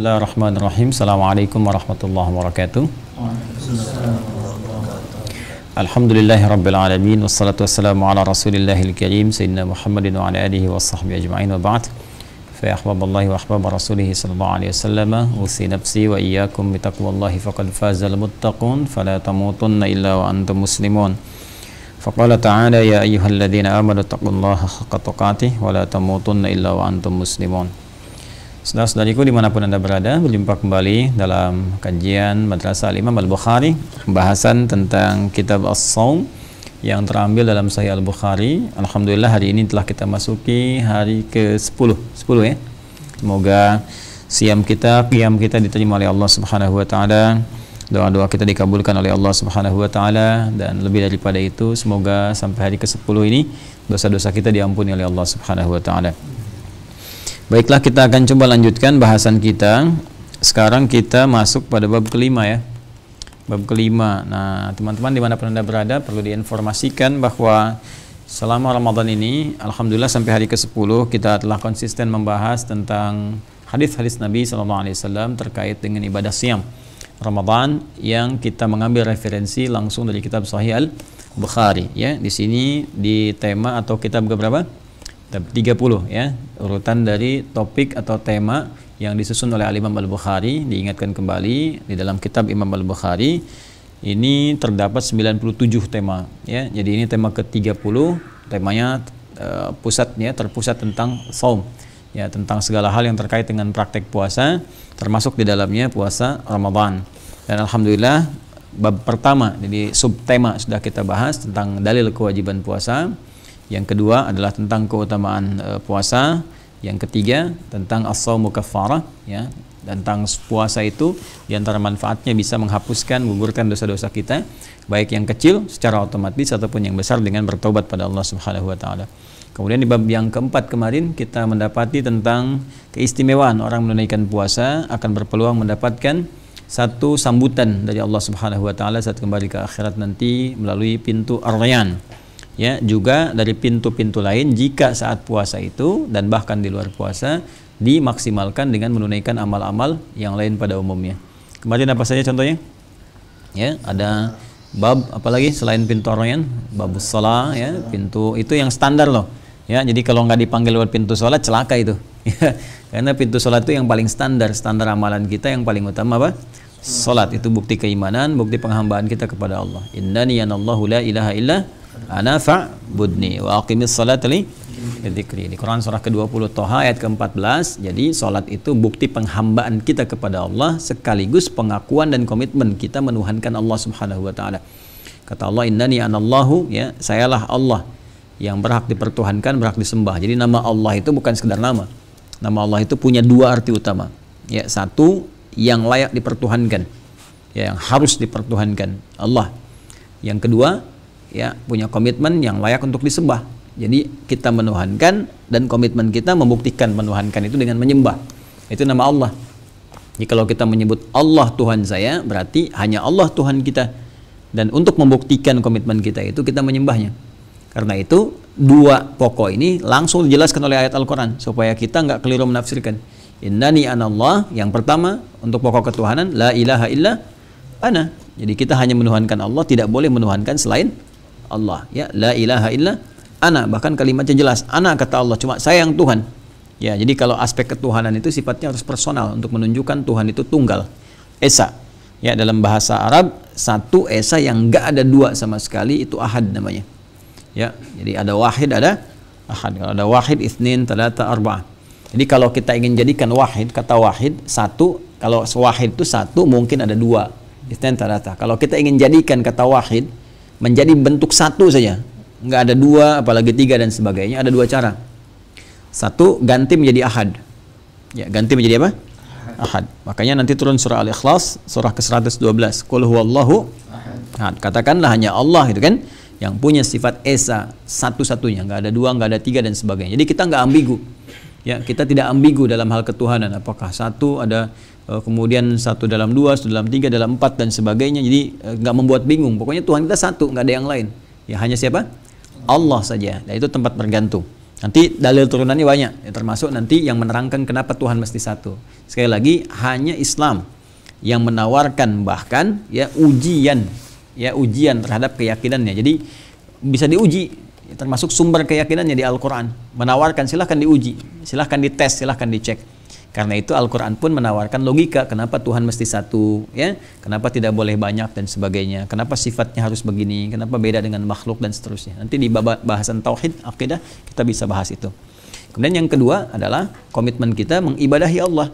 Bismillahirrahmanirrahim. Assalamualaikum warahmatullahi wabarakatuh. Alhamdulillahirabbil alamin wassalatu wassalamu ala rasulillahil karim sayyidina Muhammadin wa ala alihi washabbihi ajma'in wa ba'd. Fa ahbaballahi wa ahbaba rasulih sallallahu alaihi wasallam usi nafsi wa iyyakum bi taqwallahi faqad fazal muttaqun fala tamutunna illa wa antum muslimun. Faqala ta'ala ya ayyuhalladzina amanu taqullaha haqqa tuqatih wa la tamutunna illa wa antum muslimun. Saudara-saudariku dimanapun Anda berada, berjumpa kembali dalam kajian Madrasah Al-Imam Al-Bukhari, pembahasan tentang kitab As-Shaum yang terambil dalam Sahih Al-Bukhari. Alhamdulillah hari ini telah kita masuki hari ke-10 ya. Semoga qiyam kita diterima oleh Allah Subhanahu wa taala. Doa-doa kita dikabulkan oleh Allah Subhanahu wa taala, dan lebih daripada itu semoga sampai hari ke-10 ini dosa-dosa kita diampuni oleh Allah Subhanahu wa taala. Baiklah, kita akan coba lanjutkan bahasan kita. Sekarang kita masuk pada bab kelima ya. Bab kelima. Nah, teman-teman dimanapun Anda berada perlu diinformasikan bahwa selama Ramadan ini, alhamdulillah sampai hari ke-10 kita telah konsisten membahas tentang hadis-hadis Nabi SAW terkait dengan ibadah siam Ramadan yang kita mengambil referensi langsung dari kitab Sahih Al-Bukhari ya. Di sini di tema atau kitab berapa? 30 ya, urutan dari topik atau tema yang disusun oleh Al-Imam Al-Bukhari. Diingatkan kembali di dalam kitab Imam Al-Bukhari ini terdapat 97 tema ya. Jadi ini tema ke-30, temanya terpusat tentang saum ya, tentang segala hal yang terkait dengan praktek puasa, termasuk di dalamnya puasa Ramadan. Dan alhamdulillah bab pertama, jadi subtema sudah kita bahas tentang dalil kewajiban puasa. Yang kedua adalah tentang keutamaan puasa. Yang ketiga tentang as-shaumu kaffarah ya, tentang puasa itu di antara manfaatnya bisa menghapuskan, menggugurkan dosa-dosa kita, baik yang kecil secara otomatis ataupun yang besar dengan bertobat pada Allah Subhanahu wa taala. Kemudian di bab yang keempat kemarin kita mendapati tentang keistimewaan orang menunaikan puasa akan berpeluang mendapatkan satu sambutan dari Allah Subhanahu wa taala saat kembali ke akhirat nanti melalui pintu Ar-Rayyan. Ya, juga dari pintu-pintu lain jika saat puasa itu dan bahkan di luar puasa dimaksimalkan dengan menunaikan amal-amal yang lain pada umumnya. Kemarin apa saja contohnya? Ya, ada bab apalagi selain pintu Ar-Rayyan, babus shalah ya, pintu itu yang standar loh. Ya, jadi kalau nggak dipanggil lewat pintu sholat celaka itu. Ya, karena pintu sholat itu yang paling standar amalan kita yang paling utama apa? Sholat itu bukti keimanan, bukti penghambaan kita kepada Allah. Innani anallahu la ilaha illa ana fa'budni wa aqimis salata li dzikri. Di Quran surah ke-20 Thaha ayat ke-14. Jadi salat itu bukti penghambaan kita kepada Allah sekaligus pengakuan dan komitmen kita menuhankan Allah Subhanahu wa taala. Kata Allah, innani anallahu ya, sayalah Allah yang berhak dipertuhankan, berhak disembah. Jadi nama Allah itu bukan sekedar nama. Nama Allah itu punya dua arti utama. Ya, satu yang layak dipertuhankan. Ya, yang harus dipertuhankan, Allah. Yang kedua, ya, punya komitmen yang layak untuk disembah. Jadi kita menuhankan dan komitmen kita membuktikan menuhankan itu dengan menyembah. Itu nama Allah. Jadi kalau kita menyebut Allah Tuhan saya, berarti hanya Allah Tuhan kita. Dan untuk membuktikan komitmen kita itu kita menyembahnya. Karena itu dua pokok ini langsung dijelaskan oleh ayat Al-Quran supaya kita nggak keliru menafsirkan. Innani anallah, yang pertama untuk pokok ketuhanan, la ilaha illa ana. Jadi kita hanya menuhankan Allah, tidak boleh menuhankan selain Allah ya, la ilaha illa ana, bahkan kalimatnya jelas, ana kata Allah, cuma saya yang Tuhan ya. Jadi kalau aspek ketuhanan itu sifatnya harus personal untuk menunjukkan Tuhan itu tunggal, esa ya. Dalam bahasa Arab satu esa yang enggak ada dua sama sekali itu ahad namanya ya. Jadi ada wahid, ada ahad. Kalau ada wahid, itsnin, tsalasa, arba'ah. Jadi kalau kita ingin jadikan wahid, kata wahid satu, kalau wahid itu satu mungkin ada dua, itsnin, tsalasa. Kalau kita ingin jadikan kata wahid menjadi bentuk satu saja, nggak ada dua apalagi tiga dan sebagainya, ada dua cara. Satu, ganti menjadi ahad ya, ganti menjadi apa? Ahad. Makanya nanti turun surah Al-Ikhlas surah ke-112, qul huwallahu ahad, katakanlah hanya Allah itu kan yang punya sifat esa, satu-satunya, nggak ada dua, nggak ada tiga dan sebagainya. Jadi kita nggak ambigu ya, kita tidak ambigu dalam hal ketuhanan, apakah satu ada kemudian satu dalam dua, satu dalam tiga, dalam empat dan sebagainya. Jadi nggak membuat bingung. Pokoknya Tuhan kita satu, nggak ada yang lain. Ya hanya siapa? Allah saja. Dan itu tempat bergantung. Nanti dalil turunannya banyak, ya, termasuk nanti yang menerangkan kenapa Tuhan mesti satu. Sekali lagi, hanya Islam yang menawarkan bahkan ya ujian terhadap keyakinannya. Jadi bisa diuji, termasuk sumber keyakinannya di Al-Quran. Menawarkan silahkan diuji, silahkan dites, silahkan dicek. Karena itu Al-Quran pun menawarkan logika, kenapa Tuhan mesti satu, ya, kenapa tidak boleh banyak dan sebagainya, kenapa sifatnya harus begini, kenapa beda dengan makhluk dan seterusnya. Nanti di bahasan tauhid, akidah kita bisa bahas itu. Kemudian yang kedua adalah komitmen kita mengibadahi Allah.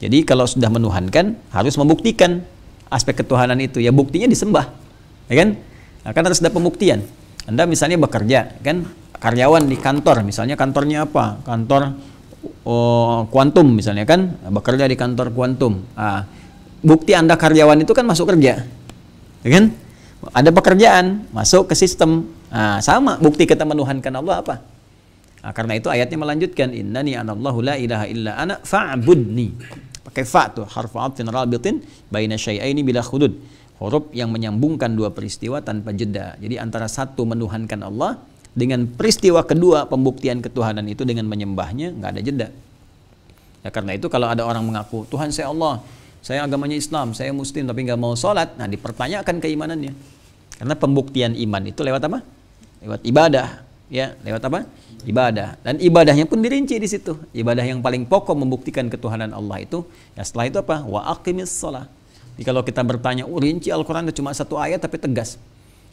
Jadi kalau sudah menuhankan harus membuktikan aspek ketuhanan itu. Ya buktinya disembah, ya kan? Nah, kan harus ada pembuktian. Anda misalnya bekerja, kan, karyawan di kantor, misalnya kantornya apa? Kantor kuantum misalnya, kan, bekerja di kantor kuantum. Bukti Anda karyawan itu kan masuk kerja, ya kan? Ada pekerjaan, masuk ke sistem. Sama bukti kita menuhankan Allah apa? Karena itu ayatnya melanjutkan, innani anallahu la ilaha illa ana fa'budni. Pakai fa tuh, harfu atfin rabitin baina syai'aini bila khudud. Huruf yang menyambungkan dua peristiwa tanpa jeda. Jadi antara satu menuhankan Allah dengan peristiwa kedua pembuktian ketuhanan itu dengan menyembahnya, nggak ada jeda. Ya, karena itu kalau ada orang mengaku Tuhan saya Allah, saya agamanya Islam, saya Muslim tapi nggak mau sholat, nah dipertanyakan keimanannya. Karena pembuktian iman itu lewat apa? Lewat ibadah, ya, lewat apa? Ibadah. Dan ibadahnya pun dirinci di situ. Ibadah yang paling pokok membuktikan ketuhanan Allah itu, ya setelah itu apa? Wa aqimis shalah. Jadi kalau kita bertanya, rinci Al-Quran itu cuma satu ayat tapi tegas.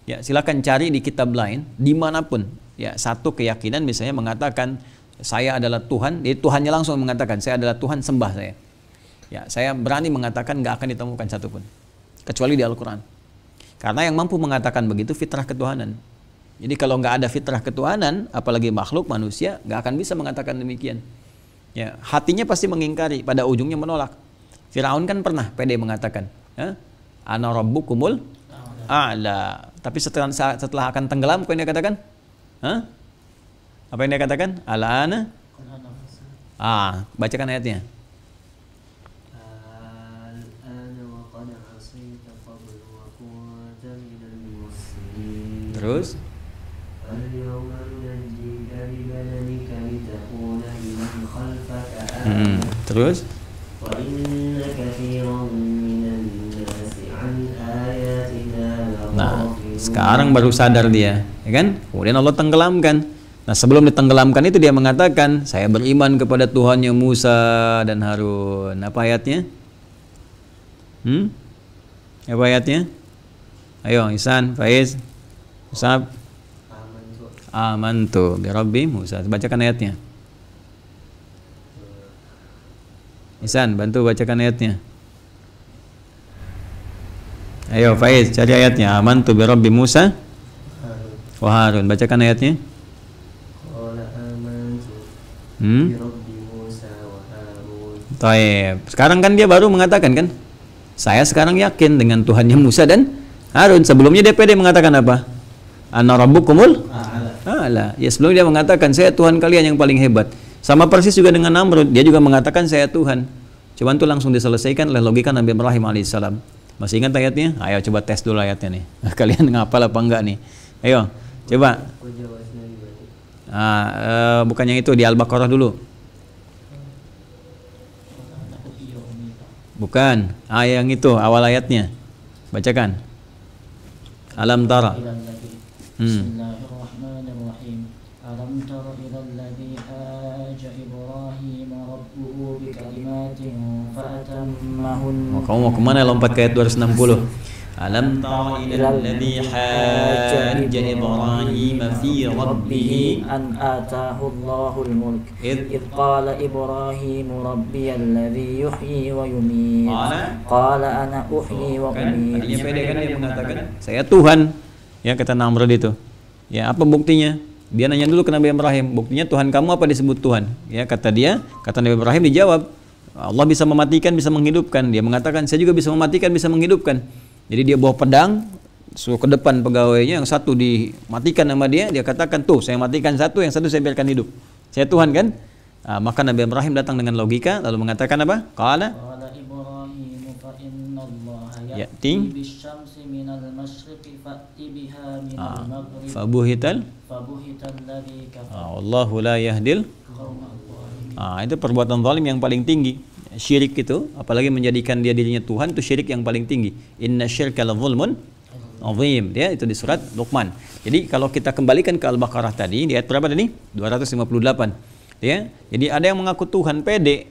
Ya, silakan cari di kitab lain dimanapun. Ya, satu keyakinan misalnya mengatakan saya adalah Tuhan, jadi Tuhannya langsung mengatakan saya adalah Tuhan, sembah saya. Ya, saya berani mengatakan nggak akan ditemukan satupun kecuali di Al-Quran. Karena yang mampu mengatakan begitu fitrah ketuhanan. Jadi kalau nggak ada fitrah ketuhanan, apalagi makhluk manusia nggak akan bisa mengatakan demikian. Ya, hatinya pasti mengingkari, pada ujungnya menolak. Firaun kan pernah pede mengatakan, ana rabbukumul a'la. Tapi setelah akan tenggelam, apa yang dia katakan? Apa yang dia katakan? Al'ana? Bacakan ayatnya. Terus? Terus? Nah, sekarang baru sadar dia, ya kan? Kemudian Allah tenggelamkan. Nah, sebelum ditenggelamkan itu dia mengatakan, saya beriman kepada Tuhannya Musa dan Harun. Apa ayatnya? Apa ayatnya? Ayo, Ihsan, Faiz, Musab. Amantu bi Rabbi Musa. Bacakan ayatnya. Ihsan, bantu bacakan ayatnya. Ayo Faiz, cari ayatnya. Amantu bi Rabbi Musa wa Harun. Bacakan ayatnya. Taib. Sekarang kan dia baru mengatakan kan, saya sekarang yakin dengan Tuhannya Musa dan Harun. Sebelumnya DPD mengatakan apa? Ana rabbukumul a'la. Ya, sebelumnya dia mengatakan saya Tuhan kalian yang paling hebat. Sama persis juga dengan Namrud, dia juga mengatakan saya Tuhan. Cuman itu langsung diselesaikan oleh logika Nabi Ibrahim alaihissalam. Masih ingat ayatnya? Ayo coba tes dulu ayatnya nih. Kalian ngapal apa enggak nih? Ayo, coba. Bukan yang itu, di Al-Baqarah dulu. Bukan, yang itu awal ayatnya. Bacakan. Alam tara. Bismillahirrahmanirrahim. Alam tara ilal ladzi haja Ibrahim rabbuhu bikalimatin fatammahun. Kamu mau kemana lompat ke ayat 260? Alam tara ilal ladzi haja Ibrahim fi rabbih an atahu Allahul mulk id qala Ibrahim rabbiyalladzi yuhyi wa yumiit qala ana uhyi wa umiit. Tadinya pede kan dia mengatakan saya Tuhan. Ya, kata Namrud itu. Ya, apa buktinya? Dia nanya dulu ke Nabi Ibrahim, buktinya Tuhan kamu apa disebut Tuhan? Ya, kata Nabi Ibrahim dijawab, Allah bisa mematikan, bisa menghidupkan. Dia mengatakan, saya juga bisa mematikan, bisa menghidupkan. Jadi dia bawa pedang, suruh ke depan pegawainya, yang satu dimatikan sama dia katakan, tuh saya matikan satu, yang satu saya biarkan hidup. Saya Tuhan kan? Maka Nabi Ibrahim datang dengan logika, lalu mengatakan apa? Qala Ibrahim fa inna Allah ya'ti bisyamsi min من المشرق فأت بها من المغرب Fabuhital. فبهت الذي كفر Wallahu la yahdil. قوم الظالمين. Itu perbuatan zalim yang paling tinggi. Syirik itu, apalagi menjadikan dia dirinya Tuhan, itu syirik yang paling tinggi. Inna syirka la zulmun azim. Ya, itu di surat Luqman. Jadi kalau kita kembalikan ke Al-Baqarah tadi, di ayat berapa tadi? 258. Ya. Jadi ada yang mengaku Tuhan pede,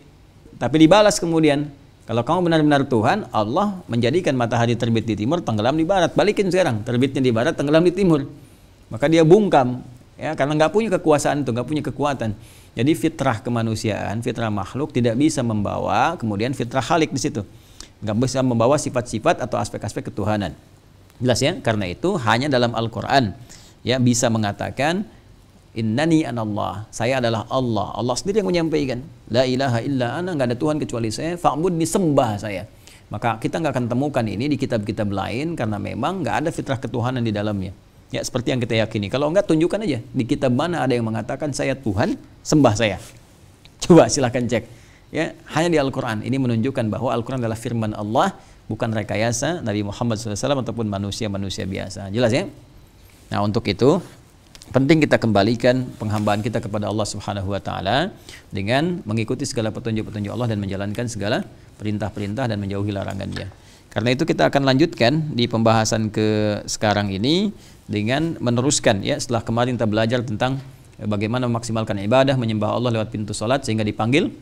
tapi dibalas kemudian, kalau kamu benar-benar Tuhan, Allah menjadikan matahari terbit di timur, tenggelam di barat. Balikin sekarang, terbitnya di barat, tenggelam di timur. Maka dia bungkam, ya, karena nggak punya kekuasaan itu, nggak punya kekuatan. Jadi fitrah kemanusiaan, fitrah makhluk tidak bisa membawa kemudian fitrah khalik di situ, nggak bisa membawa sifat-sifat atau aspek-aspek ketuhanan. Jelas ya? Karena itu hanya dalam Al-Quran ya bisa mengatakan Innani anallah, saya adalah Allah. Allah sendiri yang menyampaikan, la ilaha illa ana, nggak ada Tuhan kecuali saya, fa'bud, disembah saya. Maka kita nggak akan temukan ini di kitab-kitab lain karena memang nggak ada fitrah ketuhanan di dalamnya. Ya seperti yang kita yakini. Kalau enggak, tunjukkan aja di kitab mana ada yang mengatakan saya Tuhan, sembah saya. Coba silahkan cek. Ya, hanya di Al-Quran. Ini menunjukkan bahwa Al-Quran adalah firman Allah, bukan rekayasa Nabi Muhammad SAW ataupun manusia-manusia biasa. Jelas ya? Nah untuk itu penting kita kembalikan penghambaan kita kepada Allah Subhanahu wa taala dengan mengikuti segala petunjuk-petunjuk Allah dan menjalankan segala perintah-perintah dan menjauhi larangannya. Karena itu kita akan lanjutkan di pembahasan ke sekarang ini dengan meneruskan ya, setelah kemarin kita belajar tentang bagaimana memaksimalkan ibadah, menyembah Allah lewat pintu salat sehingga dipanggil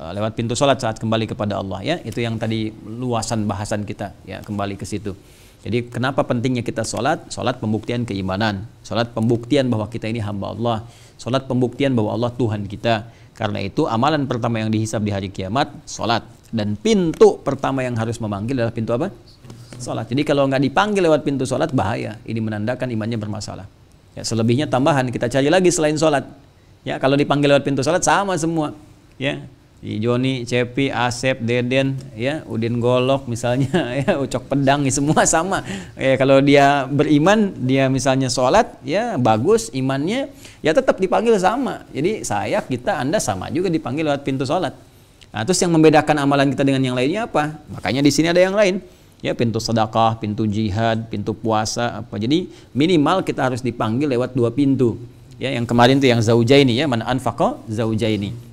lewat pintu salat saat kembali kepada Allah ya. Itu yang tadi luasan bahasan kita ya, kembali ke situ. Jadi kenapa pentingnya kita sholat? Sholat pembuktian keimanan, sholat pembuktian bahwa kita ini hamba Allah, sholat pembuktian bahwa Allah Tuhan kita. Karena itu amalan pertama yang dihisab di hari kiamat, sholat. Dan pintu pertama yang harus memanggil adalah pintu apa? Sholat. Jadi kalau nggak dipanggil lewat pintu sholat, bahaya. Ini menandakan imannya bermasalah. Ya, selebihnya tambahan, kita cari lagi selain sholat. Ya, kalau dipanggil lewat pintu sholat sama semua. Ya, Joni, Cepi, Asep, Deden, ya, Udin Golok misalnya, ya, Ucok Pedang, ya, semua sama. Ya, kalau dia beriman, dia misalnya sholat, ya bagus imannya, ya tetap dipanggil sama. Jadi saya, kita, Anda sama juga dipanggil lewat pintu sholat. Nah, terus yang membedakan amalan kita dengan yang lainnya apa? Makanya di sini ada yang lain. Ya, pintu sedekah, pintu jihad, pintu puasa, apa. Jadi minimal kita harus dipanggil lewat 2 pintu. Ya, yang kemarin tuh yang zaujaini ya, man anfaqa zaujaini.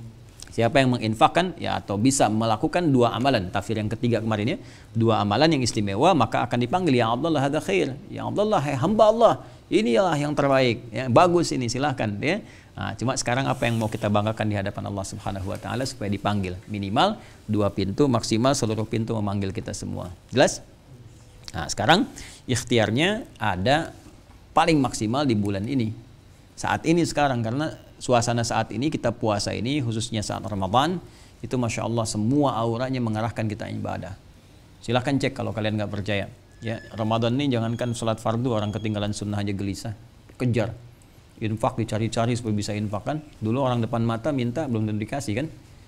Siapa yang menginfakkan ya atau bisa melakukan 2 amalan, tafsir yang ketiga kemarin ya, 2 amalan yang istimewa, maka akan dipanggil ya Abdullah hadza khair, ya Abdullah hai hamba Allah, inilah yang terbaik, ya bagus ini silahkan ya. Nah, cuma sekarang apa yang mau kita banggakan di hadapan Allah Subhanahu wa taala supaya dipanggil minimal 2 pintu, maksimal seluruh pintu memanggil kita semua. Jelas? Nah, sekarang ikhtiarnya ada paling maksimal di bulan ini. Saat ini sekarang karena suasana saat ini kita puasa ini khususnya saat Ramadan itu Masya Allah semua auranya mengarahkan kita ibadah. Silahkan cek kalau kalian nggak percaya ya, Ramadan ini jangankan sholat fardu, orang ketinggalan sunnah aja gelisah, kejar infak, dicari-cari supaya bisa infak kan. Dulu orang depan mata minta belum tentu dikasih kan,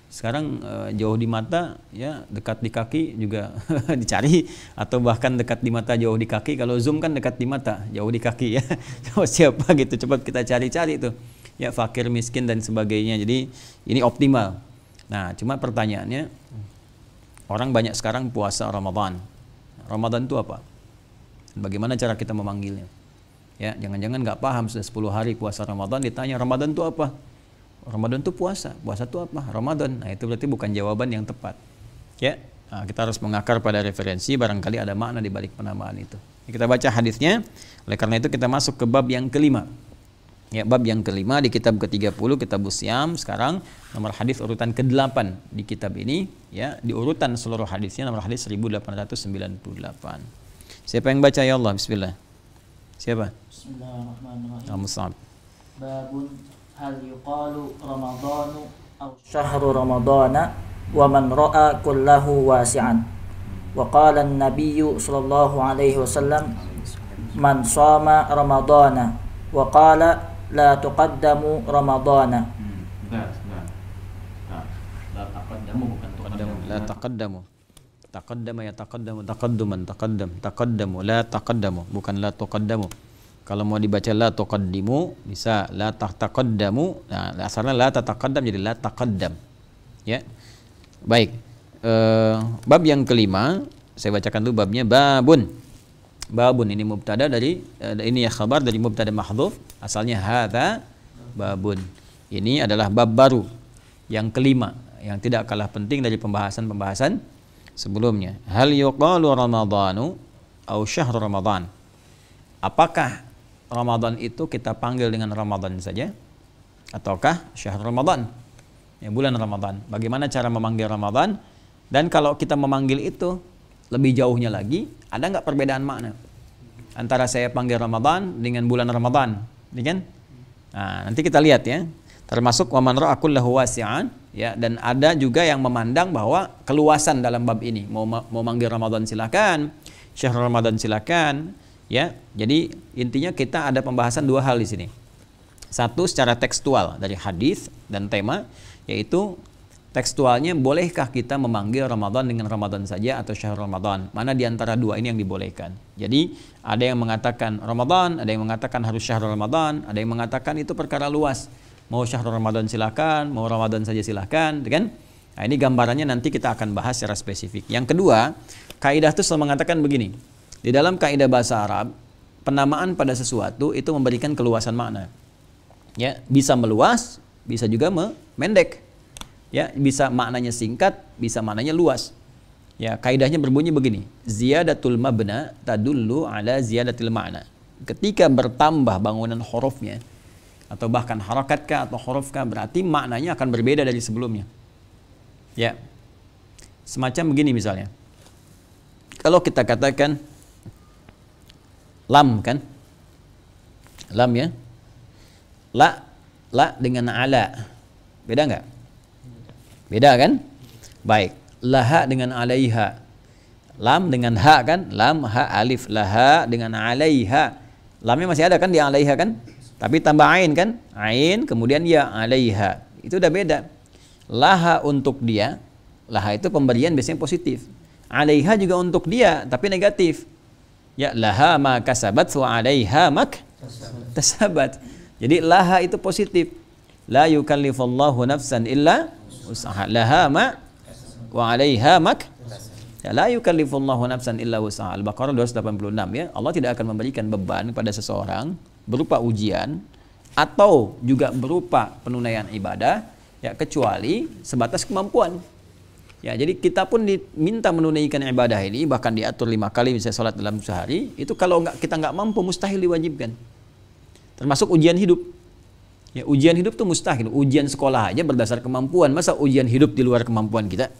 sekarang jauh di mata ya, dekat di kaki juga dicari, atau bahkan dekat di mata jauh di kaki. Kalau Zoom kan dekat di mata jauh di kaki ya. Siapa gitu, cepat kita cari-cari itu ya, fakir miskin dan sebagainya. Jadi ini optimal. Nah cuma pertanyaannya, orang banyak sekarang puasa Ramadan. Ramadan itu apa? Bagaimana cara kita memanggilnya? Ya, jangan-jangan nggak paham, sudah 10 hari puasa Ramadan ditanya Ramadan itu apa? Ramadan itu puasa. Puasa itu apa? Ramadan. Nah itu berarti bukan jawaban yang tepat. Ya, nah, kita harus mengakar pada referensi, barangkali ada makna di balik penamaan itu. Kita baca hadisnya. Oleh karena itu kita masuk ke bab yang kelima. Ya, bab yang kelima di kitab ke-30, kitab Usyam. Sekarang nomor hadis urutan ke-8 di kitab ini, ya, di urutan seluruh hadisnya nomor hadis 1898. Siapa yang baca ya Allah? Bismillah. Siapa? Bismillahirrahmanirrahim. Al-Mus'ab. Babun hal yuqalu Ramadanu aw syahru Ramadana wa man ra'a kullahu wasi'an. Wa qala an-nabiy sallallahu alaihi wasallam man shama Ramadana wa qala la tuqaddamu Ramadana. La taqaddamu bukan tuqaddamu. La taqaddamu. Taqaddama ya taqaddamu, taqadduman, taqaddamu, la taqaddamu, bukan la tuqaddamu. Kalau mau dibaca la tuqaddimu bisa la taqaddamu. Nah, asalnya la tataqaddam jadi la taqaddam. Ya. Baik. Bab yang kelima, saya bacakan dulu babnya. Babun Babun ini mubtada dari ini ya khabar dari mubtada mahdhuf, asalnya hadza babun. Ini adalah bab baru yang kelima yang tidak kalah penting dari pembahasan-pembahasan sebelumnya. Hal yuqalu ramadhanu au syahr ramadhan. Apakah Ramadan itu kita panggil dengan Ramadan saja ataukah syahr Ramadan? Ya, bulan Ramadan. Bagaimana cara memanggil Ramadan? Dan kalau kita memanggil itu lebih jauhnya lagi, ada nggak perbedaan makna antara saya panggil Ramadan dengan bulan Ramadan, ya kan? Nah, nanti kita lihat ya. Termasuk waman ra'a kullahu wasi'an, ya, dan ada juga yang memandang bahwa keluasan dalam bab ini. Mau manggil Ramadan silakan, syahr Ramadan silakan, ya. Jadi intinya kita ada pembahasan dua hal di sini. Satu secara tekstual dari hadis dan tema, yaitu tekstualnya bolehkah kita memanggil Ramadan dengan Ramadan saja atau syahr Ramadan? Mana di antara dua ini yang dibolehkan? Jadi ada yang mengatakan Ramadan, ada yang mengatakan harus syahr Ramadan, ada yang mengatakan itu perkara luas. Mau syahr Ramadan silakan, mau Ramadan saja silakan, kan? Nah, ini gambarannya nanti kita akan bahas secara spesifik. Yang kedua, kaidah itu selalu mengatakan begini. Di dalam kaidah bahasa Arab, penamaan pada sesuatu itu memberikan keluasan makna. Ya, bisa meluas, bisa juga memendek. Ya, bisa maknanya singkat, bisa maknanya luas. Ya, kaidahnya berbunyi begini. Ziyadatul mabna tadullu ala ziyadatil ma'na. Ketika bertambah bangunan hurufnya atau bahkan harakatkah atau hurufkah, berarti maknanya akan berbeda dari sebelumnya. Ya. Semacam begini misalnya. Kalau kita katakan lam kan? Lam ya. La dengan ala. Beda enggak? Beda kan? Baik. Laha dengan alaiha. Lam dengan ha kan? Lam, ha, alif. Laha dengan alaiha. Lamnya masih ada kan di alaiha kan? Tapi tambah ain kan? Ain kemudian ya alaiha. Itu udah beda. Laha untuk dia. Laha itu pemberian biasanya positif. Alaiha juga untuk dia tapi negatif. Ya laha ma kasabat wa alaiha mak tasabat. Jadi laha itu positif. La yukallifullahu nafsan illa usaha. Laha ma wa alaiha mak. Ya, la yukallifullahu nafsan illa usaha. Al-Baqarah 286 ya. Allah tidak akan memberikan beban kepada seseorang berupa ujian atau juga berupa penunaian ibadah ya kecuali sebatas kemampuan. Ya, jadi kita pun diminta menunaikan ibadah ini, bahkan diatur 5 kali bisa sholat dalam sehari. Itu kalau kita nggak mampu mustahil diwajibkan. Termasuk ujian hidup. Ya, ujian hidup itu mustahil. Ujian sekolah aja berdasar kemampuan. Masa ujian hidup di luar kemampuan kita?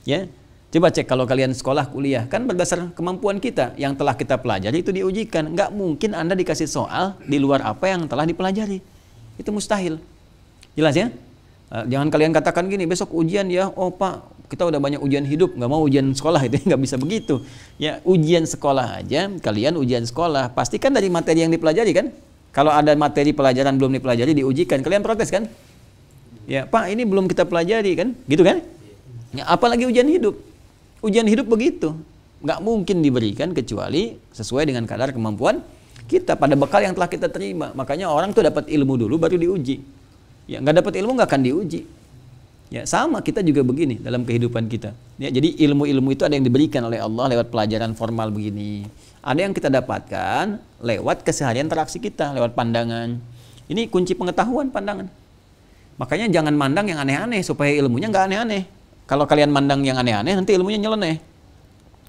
Ya, coba cek kalau kalian sekolah kuliah kan berdasar kemampuan kita yang telah kita pelajari itu diujikan. Nggak mungkin Anda dikasih soal di luar apa yang telah dipelajari. Itu mustahil. Jelas ya? Jangan kalian katakan gini, besok ujian ya, oh Pak, kita udah banyak ujian hidup, nggak mau ujian sekolah, itu nggak bisa begitu. Ya, ujian sekolah aja, kalian ujian sekolah, pastikan dari materi yang dipelajari kan? Kalau ada materi pelajaran belum dipelajari diujikan, kalian protes kan? Ya, Pak, ini belum kita pelajari kan? Gitu kan? Ya, apalagi ujian hidup. Ujian hidup begitu. Nggak mungkin diberikan kecuali sesuai dengan kadar kemampuan kita pada bekal yang telah kita terima. Makanya orang tuh dapat ilmu dulu baru diuji. Ya, nggak dapat ilmu nggak akan diuji. Ya, sama kita juga begini dalam kehidupan kita. Ya, jadi ilmu-ilmu itu ada yang diberikan oleh Allah lewat pelajaran formal begini. Ada yang kita dapatkan lewat keseharian interaksi kita, lewat pandangan. Ini kunci pengetahuan, pandangan. Makanya jangan mandang yang aneh-aneh supaya ilmunya nggak aneh-aneh. Kalau kalian mandang yang aneh-aneh, nanti ilmunya nyeleneh.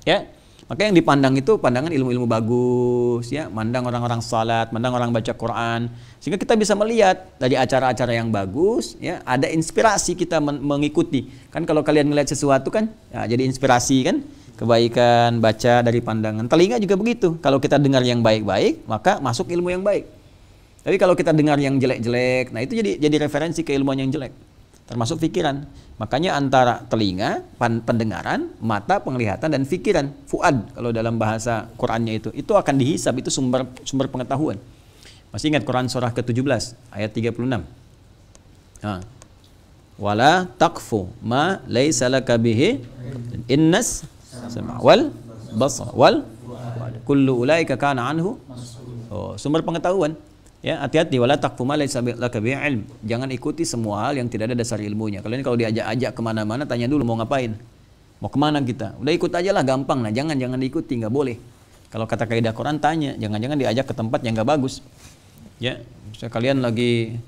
Ya, makanya yang dipandang itu pandangan ilmu-ilmu bagus, ya, mandang orang-orang salat, mandang orang baca Quran, sehingga kita bisa melihat dari acara-acara yang bagus, ya, ada inspirasi kita mengikuti. Kan kalau kalian melihat sesuatu kan, ya, jadi inspirasi kan, kebaikan baca dari pandangan. Telinga juga begitu. Kalau kita dengar yang baik-baik, maka masuk ilmu yang baik. Tapi kalau kita dengar yang jelek-jelek, nah itu jadi referensi keilmuan yang jelek. Termasuk pikiran. Makanya antara telinga, pendengaran, mata, penglihatan, dan pikiran, fuad kalau dalam bahasa Qur'annya itu akan dihisab, itu sumber pengetahuan. Masih ingat Quran surah ke-17 ayat 36. Wala taqfu ma laysa laka bihi innas sam'a wal basar wal kullu ulaika kana anhu. Sumber pengetahuan. Ya, hati-hati, wala taqfu ma laysa laka bihi ilm. Jangan ikuti semua hal yang tidak ada dasar ilmunya. Kalian kalau diajak-ajak kemana-mana, tanya dulu mau ngapain, mau kemana kita. Udah ikut aja lah, gampang. Nah, jangan diikuti, nggak boleh. Kalau kata kaidah Quran tanya, jangan-jangan diajak ke tempat yang nggak bagus. Ya, misalnya kalian lagi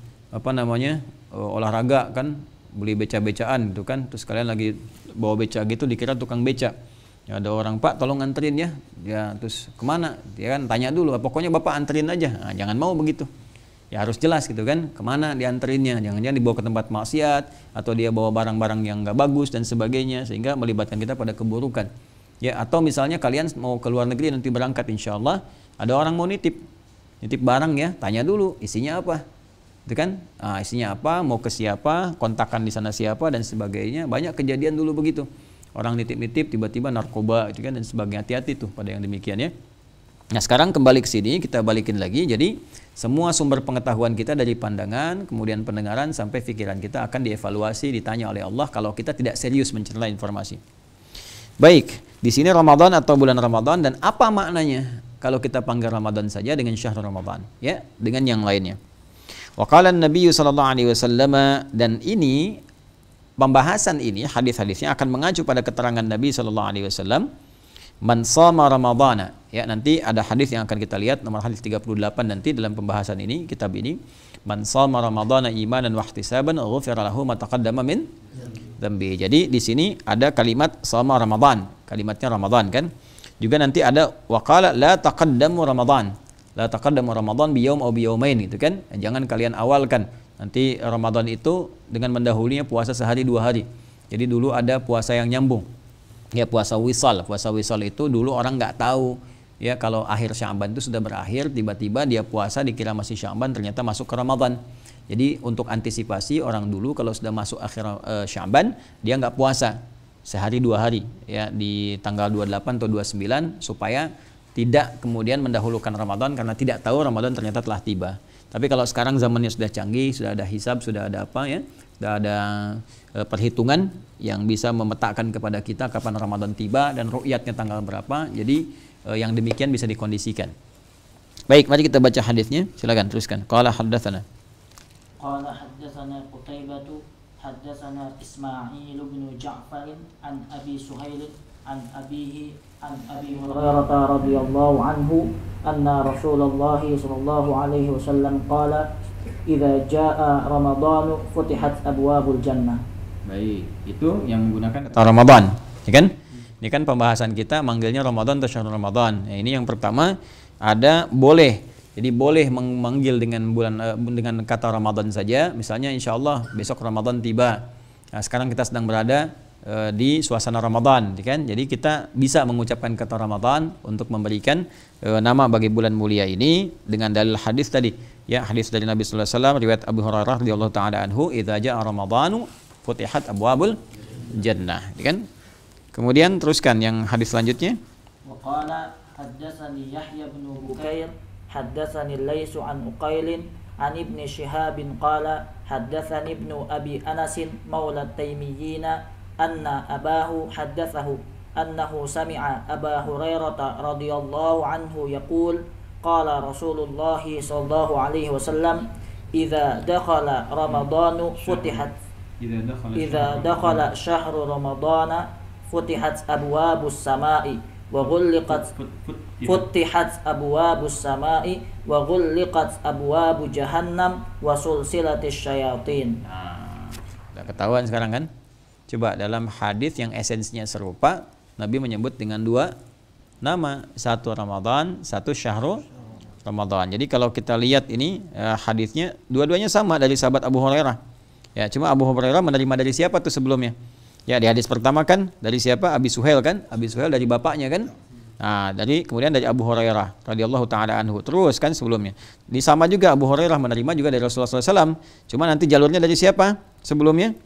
olahraga kan, beli beca-becaan gitu kan, terus kalian lagi bawa beca gitu dikira tukang beca. Ya, ada orang, Pak tolong anterin ya. Ya, terus kemana? Dia kan tanya dulu, pokoknya Bapak anterin aja. Nah, jangan mau begitu. Ya harus jelas gitu kan, kemana dianterinnya. Jangan-jangan dibawa ke tempat maksiat, atau dia bawa barang-barang yang nggak bagus dan sebagainya, sehingga melibatkan kita pada keburukan. Ya, atau misalnya kalian mau ke luar negeri nanti berangkat insya Allah, ada orang mau nitip barang ya, tanya dulu isinya apa. Itu kan, isinya apa, mau ke siapa, kontakkan di sana siapa dan sebagainya. Banyak kejadian dulu begitu. Orang nitip-nitip tiba-tiba narkoba gitu kan dan sebagainya. Hati-hati tuh pada yang demikian ya. Nah, sekarang kembali ke sini, kita balikin lagi. Jadi, semua sumber pengetahuan kita dari pandangan, kemudian pendengaran sampai pikiran kita akan dievaluasi, ditanya oleh Allah kalau kita tidak serius mencerna informasi. Baik, di sini Ramadan atau bulan Ramadan, dan apa maknanya kalau kita panggil Ramadan saja dengan syahrul Ramadan, ya, dengan yang lainnya. Wa qala an-nabiy sallallahu alaihi wasallam, dan ini pembahasan ini hadis-hadisnya akan mengacu pada keterangan Nabi sallallahu alaihi wasallam, man shama ramadhana. Ya, nanti ada hadis yang akan kita lihat nomor hadis 38 nanti dalam pembahasan ini, kitab ini. Man shama ramadhana imanan wa ihtisaban ghufira lahu ma taqaddama min dzambi. Jadi di sini ada kalimat shama Ramadan, kalimatnya Ramadan kan. Juga nanti ada waqala la taqaddamu Ramadan. La taqaddamu Ramadan biyaum aw biyaumain gitu kan. Jangan kalian awalkan nanti Ramadan itu dengan mendahulunya puasa sehari 2 hari. Jadi dulu ada puasa yang nyambung. Ya, puasa wisal. Puasa wisal itu dulu orang nggak tahu ya kalau akhir Sya'ban itu sudah berakhir, tiba-tiba dia puasa dikira masih Sya'ban, ternyata masuk ke Ramadan. Jadi untuk antisipasi orang dulu kalau sudah masuk akhir Sya'ban dia nggak puasa sehari 2 hari ya di tanggal 28 atau 29 supaya tidak kemudian mendahulukan Ramadan karena tidak tahu Ramadan ternyata telah tiba. Tapi kalau sekarang zamannya sudah canggih, sudah ada hisab, sudah ada apa ya, sudah ada perhitungan yang bisa memetakan kepada kita kapan Ramadan tiba dan ru'yatnya tanggal berapa. Jadi yang demikian bisa dikondisikan. Baik, mari kita baca hadisnya. Silakan teruskan. Qala haddatsana. Qala haddatsana Qutaibah haddatsana Ismail bin Ja'far an Abi Suhail an abihi an Abi Hurairah radhiyallahu anhu anna Rasulullah sallallahu alaihi wasallam qala idza jaa Ramadan futihat abwabul jannah. Baik, itu yang menggunakan kata Ramadan, ya kan? Ini kan pembahasan kita manggilnya Ramadan atau syahrul Ramadan. Nah, ini yang pertama ada boleh. Jadi boleh memanggil dengan dengan kata Ramadan saja. Misalnya insya Allah besok Ramadan tiba. Nah, sekarang kita sedang berada di suasana Ramadan, kan? Jadi kita bisa mengucapkan kata Ramadan untuk memberikan nama bagi bulan mulia ini dengan dalil hadis tadi. Ya, hadis dari Nabi sallallahu alaihi wasallam riwayat Abu Hurairah radhiyallahu taala anhu, "Idza jaa Ramadhanu futihat abwabul jannah." Kan? Kemudian teruskan yang hadis selanjutnya. Wa qala haddatsani Yahya bin Bukair haddatsani Laits an Uqail an Ibn Shihab qala haddatsani Ibnu Abi Anas maula Taymiyyin anna abahu haddatsahu annahu sami'a Aba Hurairah radhiyallahu anhu yaqul qala Rasulullah sallallahu alaihi wasallam idza dakhala Ramadhanu futihat idza dakhala syahru Ramadhana futihat abwabus samai wa ghulliqat futihat abwabus samai wa ghulliqat abwabu jahannam wa sulsilatis syayatin. Udah ketahuan sekarang kan? Coba dalam hadis yang esensinya serupa, Nabi menyebut dengan 2 nama, satu Ramadan, satu syahrul Ramadan. Jadi kalau kita lihat ini hadisnya dua-duanya sama dari sahabat Abu Hurairah. Ya, cuma Abu Hurairah menerima dari siapa tuh sebelumnya? Ya, di hadis pertama kan dari siapa? Abi Suhail kan? Abi Suhail dari bapaknya kan? Nah, kemudian dari Abu Hurairah radhiyallahu taala anhu. Terus kan sebelumnya. Di sama juga Abu Hurairah menerima juga dari Rasulullah SAW. Cuma nanti jalurnya dari siapa sebelumnya?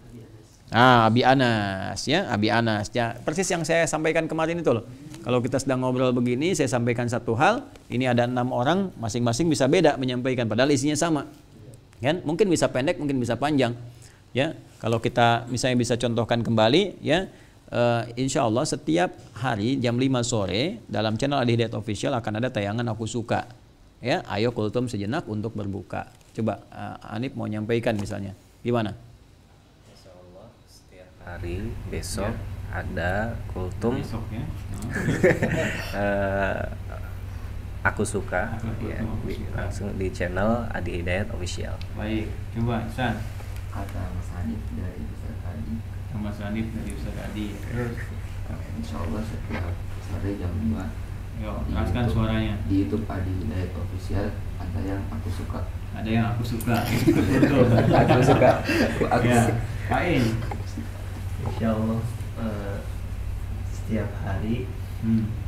Abi Anas ya, Abi Anas. Ya, persis yang saya sampaikan kemarin itu loh. Kalau kita sedang ngobrol begini, saya sampaikan satu hal, ini ada 6 orang, masing-masing bisa beda menyampaikan padahal isinya sama. Kan? Mungkin bisa pendek, mungkin bisa panjang. Ya, kalau kita misalnya bisa contohkan kembali ya, insya Allah setiap hari jam 5 sore dalam channel Adi Hidayat Official akan ada tayangan Aku Suka. Ya, ayo kultum sejenak untuk berbuka. Coba Anip mau nyampaikan misalnya. Gimana? Insyaallah setiap hari besok ya. Ada kultum besok, ya. Aku Suka. Ya, langsung di channel Adi Hidayat Official. Baik, coba San. Kata Mas Hanif dari Ustaz Adi. Mas Hanif dari Ustaz Adi. Terus Insya Allah setiap sore jam 5 yuk, keraskan suaranya. di YouTube Adi Hidayat Official ada yang aku suka. Ada yang aku suka. Aku suka. Aku Ya, suka. Kain. Insya Allah setiap hari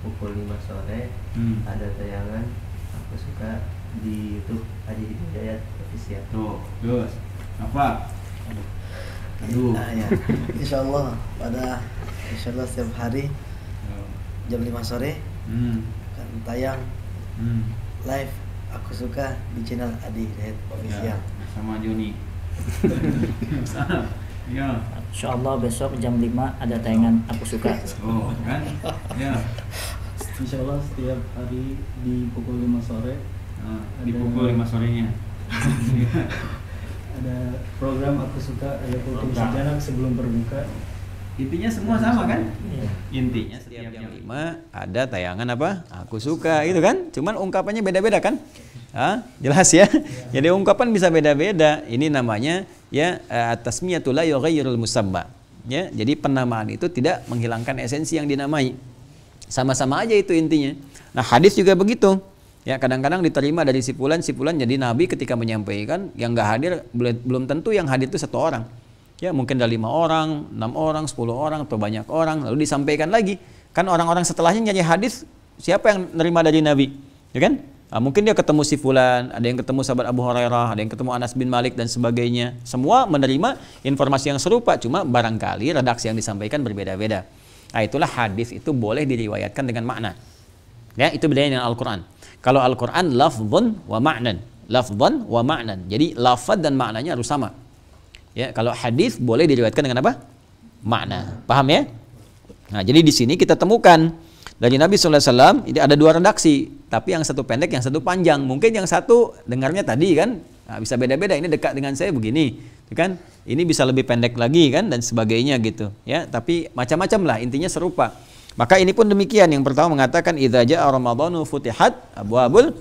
pukul 5 sore ada tayangan Aku Suka di YouTube Adi Hidayat Official. Tuh, terus apa? Aduh. Nah, ya. Insya Allah setiap hari jam 5 sore akan tayang live Aku Suka di channel Adi Hidayat Official. Ya, sama Joni. Ya. Insya Allah besok jam 5 ada tayangan Aku Suka. Oh, kan? Ya. Insya Allah setiap hari di pukul 5 sore Di pukul 5 sorenya. ada program Aku Suka, ada kultum sejarah sebelum berbuka. Intinya semua sama kan? Iya. Intinya setiap jam 5 ada tayangan apa? Aku Suka gitu kan? Cuman ungkapannya beda-beda kan? Jelas ya? Jadi ungkapan bisa beda-beda. Ini namanya ya at-tasmiyatu la yughayyirul musamma. Ya, jadi penamaan itu tidak menghilangkan esensi yang dinamai. Sama-sama aja itu intinya. Nah, hadis juga begitu. Ya, kadang-kadang diterima dari si fulan jadi nabi ketika menyampaikan, yang enggak hadir belum tentu yang hadir itu satu orang. Ya, mungkin ada 5 orang, 6 orang, 10 orang atau banyak orang, lalu disampaikan lagi. Kan orang-orang setelahnya nyanyi hadis, siapa yang nerima dari nabi? Ya kan? Mungkin dia ketemu si fulan, ada yang ketemu sahabat Abu Hurairah, ada yang ketemu Anas bin Malik dan sebagainya. Semua menerima informasi yang serupa, cuma barangkali redaksi yang disampaikan berbeda-beda. Nah, itulah hadis itu boleh diriwayatkan dengan makna. Ya, itu bedanya dengan Al-Qur'an. Kalau Al-Qur'an lafdhun wa ma'nan. Lafdhun wa ma'nan. Jadi lafaz dan maknanya harus sama. Ya, kalau hadis boleh diriwayatkan dengan apa? Makna. Paham ya? Nah, jadi di sini kita temukan dari Nabi SAW ini ada 2 redaksi, tapi yang satu pendek, yang satu panjang. Mungkin yang satu dengarnya tadi kan, bisa beda-beda. Ini dekat dengan saya begini, kan? Ini bisa lebih pendek lagi kan, dan sebagainya gitu. Ya, tapi macam-macam lah. Intinya serupa. Maka ini pun demikian. Yang pertama mengatakan idza jaa ramadhanu futihat abwabul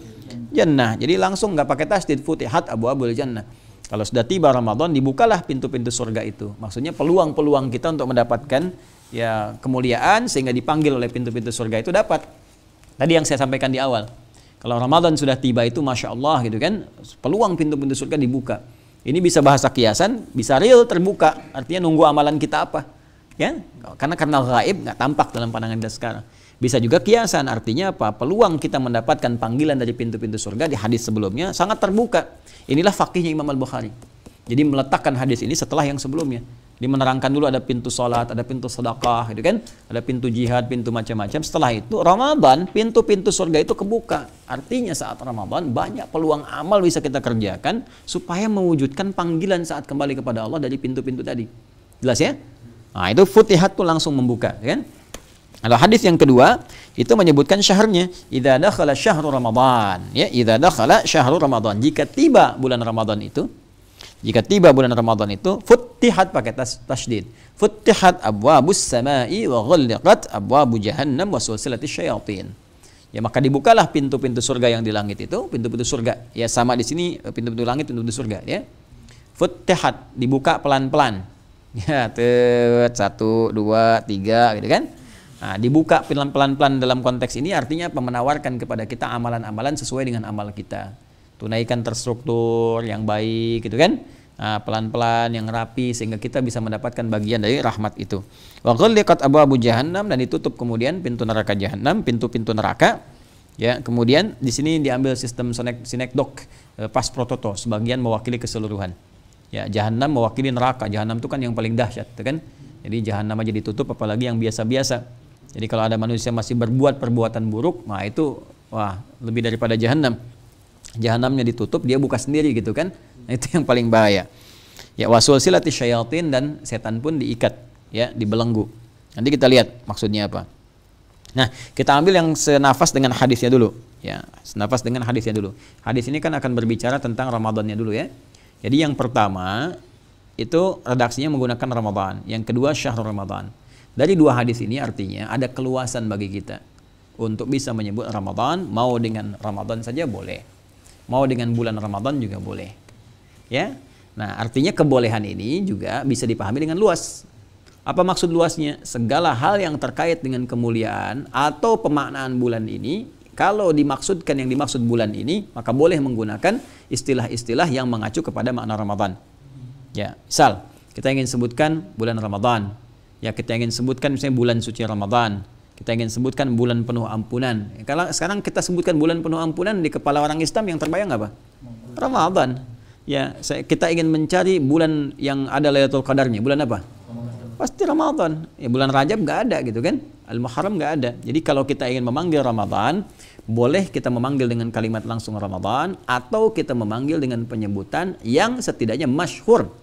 jannah. Jadi langsung nggak pakai tasdid, futihat abwabul jannah. Kalau sudah tiba Ramadan, dibukalah pintu-pintu surga itu. Maksudnya peluang-peluang kita untuk mendapatkan ya kemuliaan sehingga dipanggil oleh pintu-pintu surga itu dapat. Tadi yang saya sampaikan di awal. Kalau Ramadan sudah tiba itu Masya Allah gitu kan, peluang pintu-pintu surga dibuka. Ini bisa bahasa kiasan, bisa real terbuka. Artinya nunggu amalan kita apa. Ya? Karena gaib nggak tampak dalam pandangan kita sekarang. Bisa juga kiasan, artinya apa? Peluang kita mendapatkan panggilan dari pintu-pintu surga di hadis sebelumnya sangat terbuka. Inilah fakihnya Imam Al-Bukhari. Jadi meletakkan hadis ini setelah yang sebelumnya. Dia menerangkan dulu ada pintu sholat, ada pintu sedekah, gitu kan? Ada pintu jihad, pintu macam-macam. Setelah itu Ramadan, pintu-pintu surga itu kebuka. Artinya saat Ramadan banyak peluang amal bisa kita kerjakan supaya mewujudkan panggilan saat kembali kepada Allah dari pintu-pintu tadi. Jelas ya? Nah, itu futihat tuh langsung membuka, kan? Kalau hadis yang kedua itu menyebutkan syahrnya, idza dakhala syahrul Ramadan, ya, idza dakhala syahrul Ramadan. Jika tiba bulan Ramadan itu, futihat pakai tasydid. Futihat abwabus samai wa ghulqat abwabu jahannam wa sulsilatis syayatin. Ya, maka dibukalah pintu-pintu surga yang di langit itu, pintu-pintu surga. Ya, sama di sini pintu-pintu langit, pintu-pintu surga, ya. Futihat, dibuka pelan-pelan. Ya, 1 2 3 gitu kan. Nah, dibuka pelan-pelan dalam konteks ini artinya apa? Menawarkan kepada kita amalan-amalan sesuai dengan amal kita. Tunaikan terstruktur yang baik gitu kan. Nah, pelan-pelan yang rapi sehingga kita bisa mendapatkan bagian dari rahmat itu. Wa ghulqat abwabu jahannam, dan ditutup kemudian pintu neraka jahanam, pintu-pintu neraka. Ya, kemudian di sini diambil sistem sinekdok pas prototo, sebagian mewakili keseluruhan. Ya, jahanam mewakili neraka. Jahanam itu kan yang paling dahsyat, kan? Jadi jahanam aja ditutup, apalagi yang biasa-biasa. Jadi kalau ada manusia masih berbuat perbuatan buruk, nah itu lebih daripada jahanam. Jahanamnya ditutup, dia buka sendiri gitu kan. Nah, itu yang paling bahaya. Ya, wasulsilatis syayatin, dan setan pun diikat, ya, dibelenggu. Nanti kita lihat maksudnya apa. Nah, kita ambil yang senafas dengan hadisnya dulu. Ya, senafas dengan hadisnya dulu. Hadis ini kan akan berbicara tentang Ramadannya dulu ya. Jadi yang pertama itu redaksinya menggunakan Ramadan. Yang kedua syahrul Ramadan. Dari 2 hadis ini artinya ada keluasan bagi kita. untuk bisa menyebut Ramadan. Mau dengan Ramadan saja boleh, mau dengan bulan Ramadan juga boleh. Ya, nah artinya kebolehan ini juga bisa dipahami dengan luas. Apa maksud luasnya? Segala hal yang terkait dengan kemuliaan atau pemaknaan bulan ini, kalau dimaksudkan yang dimaksud bulan ini, maka boleh menggunakan istilah-istilah yang mengacu kepada makna Ramadan. Ya, misal kita ingin sebutkan bulan Ramadan, ya kita ingin sebutkan misalnya bulan suci Ramadan, kita ingin sebutkan bulan penuh ampunan. Kalau sekarang kita sebutkan bulan penuh ampunan, di kepala orang Islam yang terbayang apa? Ramadan. Ya, kita ingin mencari bulan yang ada Lailatul Qadarnya, bulan apa? Pasti Ramadan. Ya, bulan Rajab nggak ada gitu kan? Al-Muharram nggak ada. Jadi kalau kita ingin memanggil Ramadan, boleh kita memanggil dengan kalimat langsung Ramadan, atau kita memanggil dengan penyebutan yang setidaknya masyhur,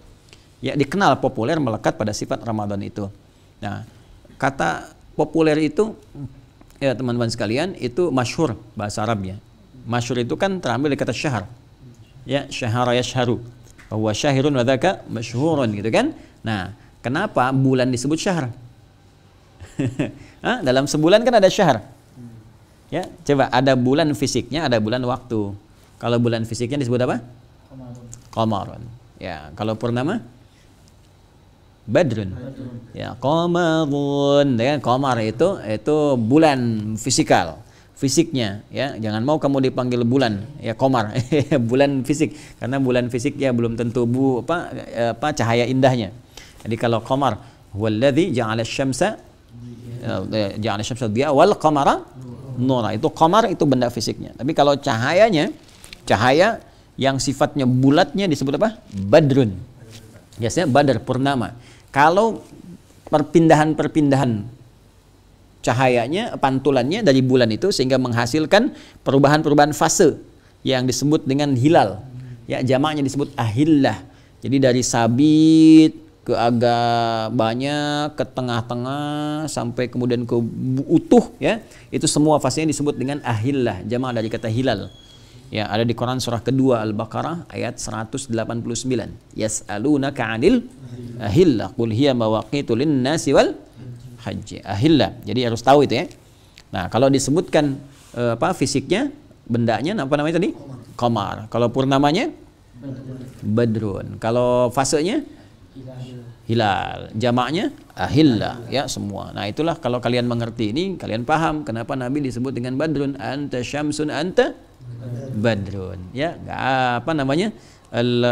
ya dikenal, populer, melekat pada sifat Ramadan itu. Nah, kata populer itu, ya teman-teman sekalian, itu masyhur bahasa Arabnya. Masyhur itu kan terambil dari kata syahr. Ya, syahara yashharu. Bahwa syahirun wa dzaka masyhurun gitu kan. Nah, kenapa bulan disebut syahr? Dalam sebulan kan ada syahr. Ya, coba ada bulan fisiknya, ada bulan waktu. Kalau bulan fisiknya disebut apa? Qamarun. Ya, kalau purnama? Badrun. Ya, qamarun. Ya, qamar itu bulan fisikal, fisiknya. Ya, jangan mau kamu dipanggil bulan, ya qamar, bulan fisik, karena bulan fisik ya belum tentu cahaya indahnya. Jadi kalau qamar, huwallazi ja'ala asy-syamsa diya wal qamara nura, itu qamar itu benda fisiknya. Tapi kalau cahayanya, cahaya yang sifatnya bulatnya disebut apa? Badrun. Biasanya badar, purnama. Kalau perpindahan cahayanya, pantulannya dari bulan itu sehingga menghasilkan perubahan-perubahan fase yang disebut dengan hilal. Ya, jamaknya disebut ahillah. Jadi dari sabit ke agak banyak, ke tengah-tengah, sampai kemudian ke utuh, ya. Itu semua fasenya disebut dengan ahillah, jamak dari kata hilal. Ya, ada di Quran surah kedua Al-Baqarah ayat 189. Yas'alunaka 'anil ahillah qul hiya mawaqitu lin-nasi wal hajj. Ahillah. Jadi harus tahu itu ya. Nah, kalau disebutkan fisiknya, bendanya apa namanya tadi? Qamar. Kalau purnamanya badrun. Kalau fasenya hilal. Jamaknya ahillah, ya semua. Nah, itulah kalau kalian mengerti ini, kalian paham kenapa Nabi disebut dengan badrun. Anta syamsun anta badrun, ya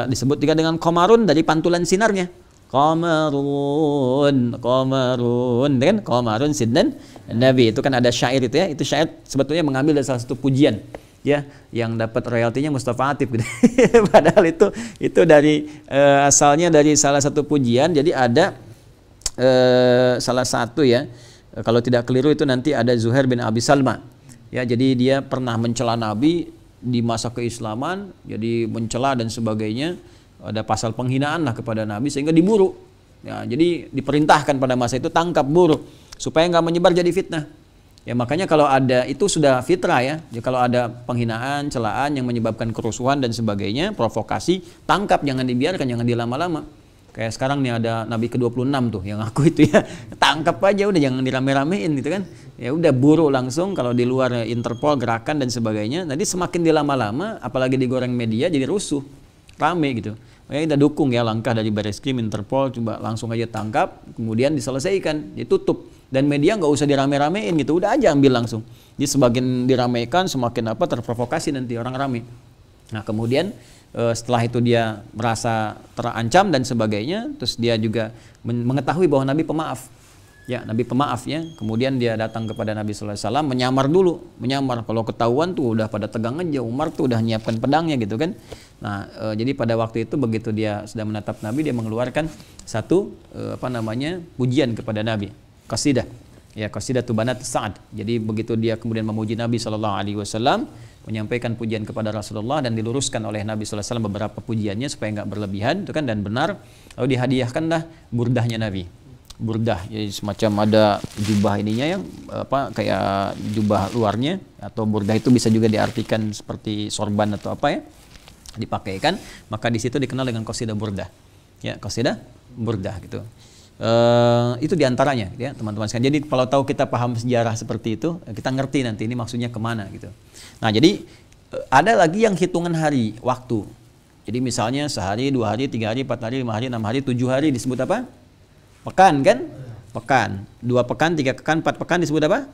disebut juga dengan qamarun dari pantulan sinarnya. Qamarun kan, qamarun sidnan Nabi, itu kan ada syair itu ya. Itu syair sebetulnya mengambil dari salah satu pujian, ya, yang dapat royaltinya Mustafa Atif gitu. Padahal itu dari asalnya dari salah satu pujian. Jadi ada salah satu, ya, kalau tidak keliru itu nanti ada Zuhair bin Abi Salma. Ya, jadi dia pernah mencela Nabi di masa keislaman, jadi mencela dan sebagainya, ada pasal penghinaan lah kepada Nabi sehingga diburu. Ya, jadi diperintahkan pada masa itu tangkap buru supaya nggak menyebar jadi fitnah. Ya, makanya kalau ada, itu sudah fitrah ya. Jadi kalau ada penghinaan, celaan yang menyebabkan kerusuhan dan sebagainya, provokasi, tangkap, jangan dibiarkan, jangan dilama-lama. Kayak sekarang nih ada Nabi ke-26 tuh yang aku itu ya, tangkap aja udah, jangan dirame-ramein gitu kan. Ya udah, buru langsung. Kalau di luar Interpol gerakan dan sebagainya. Nanti semakin dilama-lama, apalagi digoreng media, jadi rusuh, rame gitu. Makanya kita dukung ya langkah dari Bareskrim, Interpol, coba langsung aja tangkap, kemudian diselesaikan, ditutup. Dan media nggak usah dirame-ramein gitu, udah aja ambil langsung. Jadi semakin diramaikan, semakin terprovokasi nanti orang rame. Nah, kemudian setelah itu dia merasa terancam dan sebagainya, terus dia juga mengetahui bahwa Nabi pemaaf. Ya, Nabi pemaaf ya. Kemudian dia datang kepada Nabi sallallahu alaihi wasallam, menyamar dulu, menyamar. Kalau ketahuan tuh udah pada tegang aja, Umar tuh udah nyiapkan pedangnya gitu kan. Nah, jadi pada waktu itu begitu dia sudah menatap Nabi, dia mengeluarkan satu pujian kepada Nabi, qasidah. Ya, qasidah Banat Sa'ad. Jadi begitu dia kemudian memuji Nabi sallallahu alaihi wasallam, menyampaikan pujian kepada Rasulullah, dan diluruskan oleh Nabi sallallahu alaihi wasallam beberapa pujiannya supaya nggak berlebihan, itu kan, dan benar. Lalu dihadiahkanlah burdahnya Nabi. Burdah, jadi semacam ada jubah ininya yang kayak jubah luarnya, atau burdah itu bisa juga diartikan seperti sorban atau apa ya, dipakaikan. Maka di situ dikenal dengan qasidah burdah. Ya, qasidah burdah gitu. Itu diantaranya, ya teman-teman sekalian. Jadi kalau tahu kita paham sejarah seperti itu, kita ngerti nanti ini maksudnya kemana gitu. Nah jadi ada lagi yang hitungan hari, waktu. Jadi misalnya sehari, 2 hari, 3 hari, 4 hari, 5 hari, 6 hari, 7 hari disebut apa? Pekan kan? Pekan. 2 pekan, 3 pekan, 4 pekan disebut apa?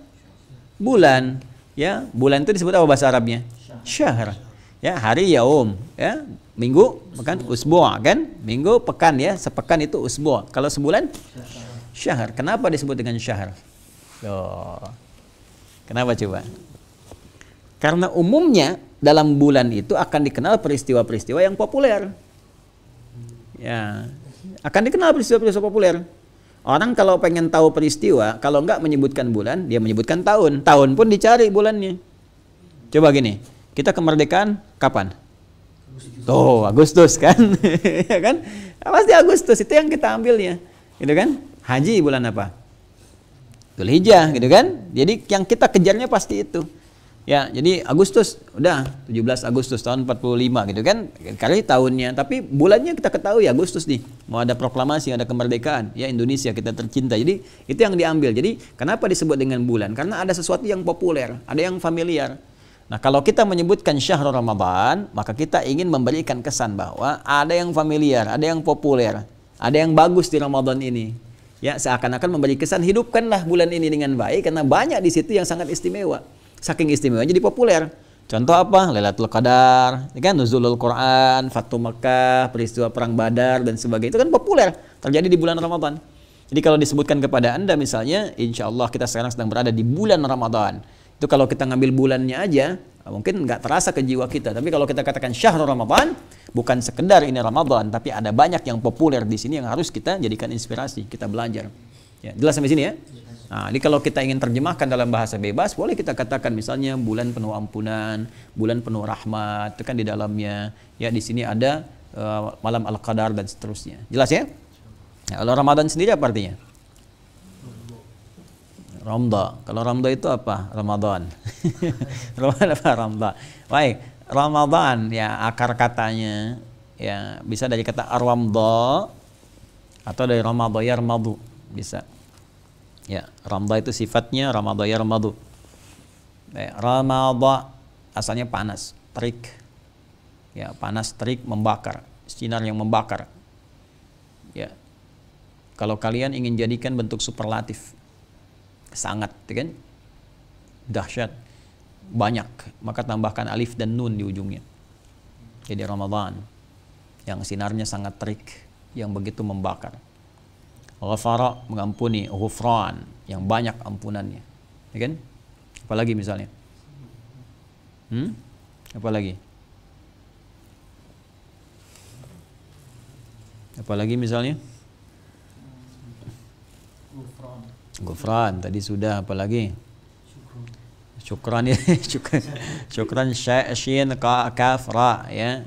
Bulan. Ya, bulan itu disebut apa bahasa Arabnya? Syahr. Ya, hari yaum, ya. Minggu, pekan, usbu' kan? Minggu, pekan ya. Sepekan itu usbu'. Kalau sebulan? Syahr. Kenapa disebut dengan syahr? Kenapa coba? Karena umumnya dalam bulan itu akan dikenal peristiwa-peristiwa yang populer. Ya, akan dikenal peristiwa-peristiwa populer. Orang kalau pengen tahu peristiwa, kalau enggak menyebutkan bulan, dia menyebutkan tahun. Tahun pun dicari bulannya. Coba gini, kita kemerdekaan kapan? Tuh, Agustus kan? Ya kan? Pasti Agustus, itu yang kita ambilnya. Gitu kan? Haji bulan apa? Dzulhijjah, gitu kan? Jadi yang kita kejarnya pasti itu. Ya, jadi Agustus, udah 17 Agustus tahun 45 gitu kan, kali tahunnya, tapi bulannya kita ketahui Agustus nih, mau ada proklamasi, ada kemerdekaan, ya Indonesia kita tercinta, jadi itu yang diambil. Jadi kenapa disebut dengan bulan? Karena ada sesuatu yang populer, ada yang familiar. Nah kalau kita menyebutkan syahrul Ramadan, maka kita ingin memberikan kesan bahwa ada yang familiar, ada yang populer, ada yang bagus di Ramadan ini. Ya seakan-akan memberi kesan, hidupkanlah bulan ini dengan baik, karena banyak di situ yang sangat istimewa. Saking istimewanya jadi populer. Contoh apa? Lailatul Qadar, kan nuzulul Quran, Fatu Makkah, peristiwa perang Badar dan sebagainya. Itu kan populer, terjadi di bulan Ramadan. Jadi kalau disebutkan kepada Anda misalnya, insya Allah kita sekarang sedang berada di bulan Ramadan. Itu kalau kita ngambil bulannya aja, mungkin nggak terasa ke jiwa kita. Tapi kalau kita katakan syahrul Ramadan, bukan sekedar ini Ramadan, tapi ada banyak yang populer di sini yang harus kita jadikan inspirasi, kita belajar. Ya, jelas sampai sini ya? Nah, jadi kalau kita ingin terjemahkan dalam bahasa bebas, boleh kita katakan misalnya bulan penuh ampunan, bulan penuh rahmat, itu kan di dalamnya. Ya, di sini ada malam Al-Qadar dan seterusnya. Jelas ya? Nah, kalau Ramadan sendiri apa artinya? Ramda. Kalau Ramda itu apa? Ramadan. Ramadan apa? Ramda. Baik, Ramadan ya akar katanya ya bisa dari kata arwamda atau dari ramadayar madu bisa. Ya, Ramda itu sifatnya Ramadayar madu. Ramada asalnya panas, terik. Ya, panas, terik, membakar, sinar yang membakar. Ya. Kalau kalian ingin jadikan bentuk superlatif, sangat, kan? Dahsyat, banyak, maka tambahkan alif dan nun di ujungnya. Jadi Ramadan yang sinarnya sangat terik, yang begitu membakar. Ghafara mengampuni, ghufran yang banyak ampunannya, ya kan? Apalagi misalnya? Apalagi? Apalagi misalnya? Ghufran tadi sudah, apalagi? Syukran ya, syukran syin kaf ra ya,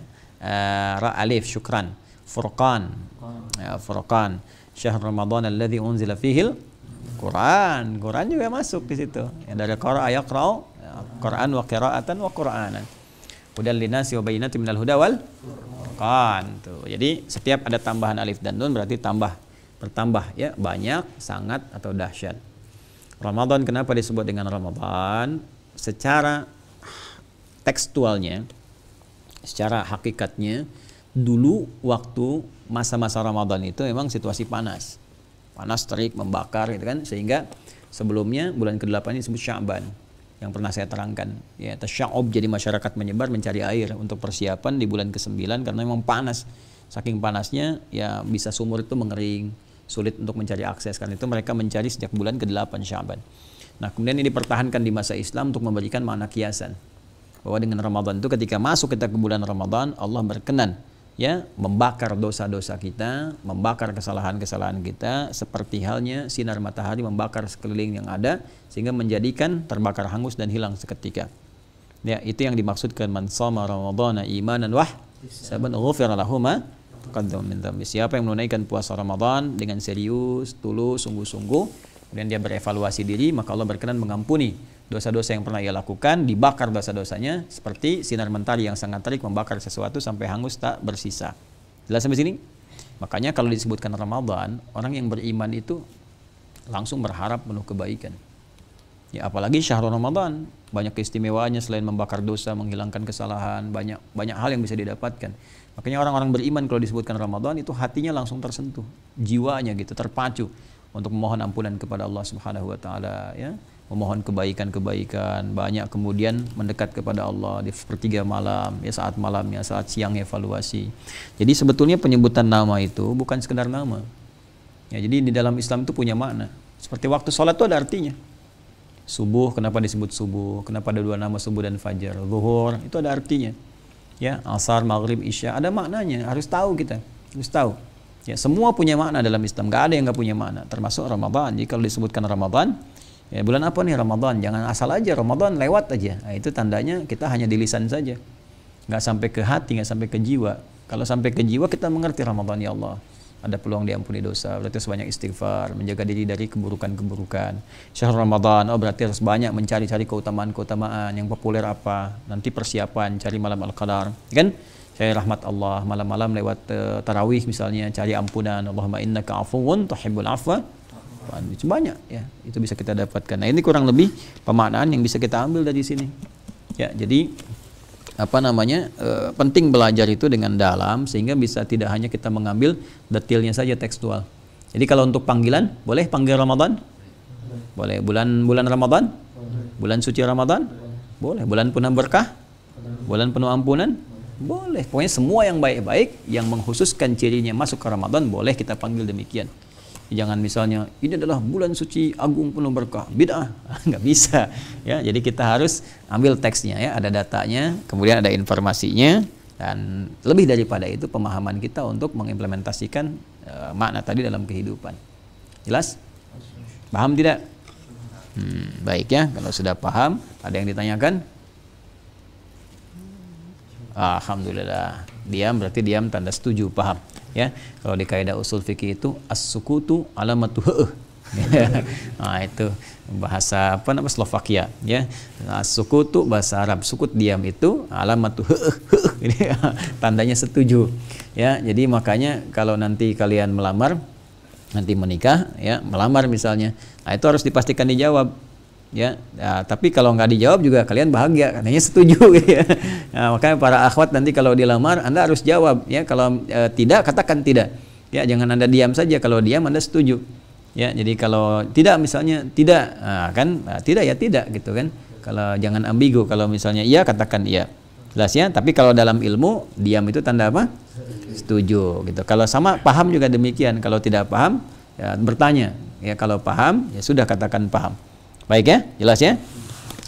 ra alif syukran, furqan, ya, furqan. Syahr Ramadan alladzi unzila fihil Quran. Quran juga masuk di situ. Yang dari qira'a yaqra'u Quran wa qira'atan wa Qur'anan. Hudal linasi wa bayyinatin minal huda wal furqan. Tuh. Jadi setiap ada tambahan alif dan nun berarti bertambah ya, banyak, sangat atau dahsyat. Ramadan kenapa disebut dengan Ramadan? Secara tekstualnya, secara hakikatnya, dulu waktu masa-masa Ramadan itu memang situasi panas, terik, membakar gitu kan, sehingga sebelumnya bulan ke-8 ini disebut Sya'ban yang pernah saya terangkan ya, tasya'ub, jadi masyarakat menyebar mencari air untuk persiapan di bulan ke-9 karena memang panas, saking panasnya ya bisa sumur itu mengering, sulit untuk mencari akses, karena itu mereka mencari sejak bulan ke-8 Sya'ban. Nah kemudian ini dipertahankan di masa Islam untuk memberikan makna kiasan bahwa dengan Ramadan itu ketika masuk kita ke bulan Ramadan, Allah berkenan ya membakar dosa-dosa kita, membakar kesalahan-kesalahan kita, seperti halnya sinar matahari membakar sekeliling yang ada sehingga menjadikan terbakar hangus dan hilang seketika. Ya, itu yang dimaksudkan man shoma ramadhana imanan wah saban ghufira lahu ma taqaddama min dhanbi. Siapa yang menunaikan puasa Ramadan dengan serius, tulus, sungguh-sungguh, kemudian dia berevaluasi diri, maka Allah berkenan mengampuni dosa-dosa yang pernah ia lakukan, dibakar dosa-dosanya seperti sinar mentari yang sangat terik membakar sesuatu sampai hangus tak bersisa. Jelas sampai sini? Makanya kalau disebutkan Ramadan, orang yang beriman itu langsung berharap penuh kebaikan. Ya, apalagi syahrul Ramadan, banyak keistimewaannya selain membakar dosa, menghilangkan kesalahan, banyak hal yang bisa didapatkan. Makanya orang-orang beriman kalau disebutkan Ramadan itu hatinya langsung tersentuh, jiwanya gitu, terpacu untuk memohon ampunan kepada Allah Subhanahu wa taala, ya. Memohon kebaikan-kebaikan, banyak kemudian mendekat kepada Allah di sepertiga malam, ya, saat malamnya, saat siang evaluasi. Jadi sebetulnya penyebutan nama itu bukan sekedar nama. Ya, jadi di dalam Islam itu punya makna. Seperti waktu sholat itu ada artinya. Subuh, kenapa disebut subuh? Kenapa ada dua nama subuh dan fajar? Zuhur, itu ada artinya. Ya, asar, maghrib, isya, ada maknanya. Harus tahu kita, harus tahu. Ya, semua punya makna dalam Islam. Gak ada yang gak punya makna, termasuk Ramadan. Jadi kalau disebutkan Ramadan, ya bulan apa nih Ramadan? Jangan asal aja Ramadan lewat aja. Nah, itu tandanya kita hanya di lisan saja. Gak sampai ke hati, gak sampai ke jiwa. Kalau sampai ke jiwa kita mengerti Ramadan, ya Allah, ada peluang diampuni dosa, berarti harus banyak istighfar, menjaga diri dari keburukan-keburukan. Syahrul Ramadan, oh berarti harus banyak mencari-cari keutamaan-keutamaan. Yang populer apa? Nanti persiapan, cari malam Al-Qadar, kan? Cari rahmat Allah, malam-malam lewat tarawih misalnya, cari ampunan. Allahumma innaka afuwun tuhibbul afwa. Itu banyak, ya, itu bisa kita dapatkan. Nah, ini kurang lebih pemaknaan yang bisa kita ambil dari sini. Ya, jadi penting belajar itu dengan dalam sehingga bisa tidak hanya kita mengambil detailnya saja tekstual. Jadi kalau untuk panggilan, boleh panggil Ramadan? Boleh. Bulan Ramadan? Bulan suci Ramadan? Boleh. Bulan penuh berkah? Bulan penuh ampunan? Boleh. Pokoknya semua yang baik-baik yang mengkhususkan cirinya masuk ke Ramadan boleh kita panggil demikian. Jangan misalnya ini adalah bulan suci agung penuh berkah, bid'ah, nggak bisa, ya. Jadi kita harus ambil teksnya, ya, ada datanya, kemudian ada informasinya, dan lebih daripada itu pemahaman kita untuk mengimplementasikan makna tadi dalam kehidupan. Jelas? Paham tidak? Baik, ya. Kalau sudah paham, ada yang ditanyakan? Alhamdulillah. Diam berarti diam tanda setuju, paham. Ya, kalau di kaidah usul fikih itu as-sukutu alamatu nah, itu bahasa Slovakia, ya. As-sukutu bahasa Arab, sukut diam itu alamatu ini tandanya setuju, ya. Jadi makanya kalau nanti kalian melamar, nanti menikah, ya, melamar misalnya, nah itu harus dipastikan dijawab. Ya, tapi kalau nggak dijawab juga kalian bahagia, katanya setuju, ya. Nah, makanya para akhwat nanti kalau dilamar Anda harus jawab, ya. Kalau tidak, katakan tidak, ya. Jangan Anda diam saja. Kalau diam Anda setuju, ya. Jadi kalau tidak misalnya tidak, tidak ya tidak gitu kan. Kalau jangan ambigu, kalau misalnya iya katakan iya, jelas, ya. Tapi kalau dalam ilmu diam itu tanda apa? Setuju gitu. Kalau sama paham juga demikian. Kalau tidak paham, ya, bertanya, ya. Kalau paham, ya sudah katakan paham. Baik, ya, jelas, ya.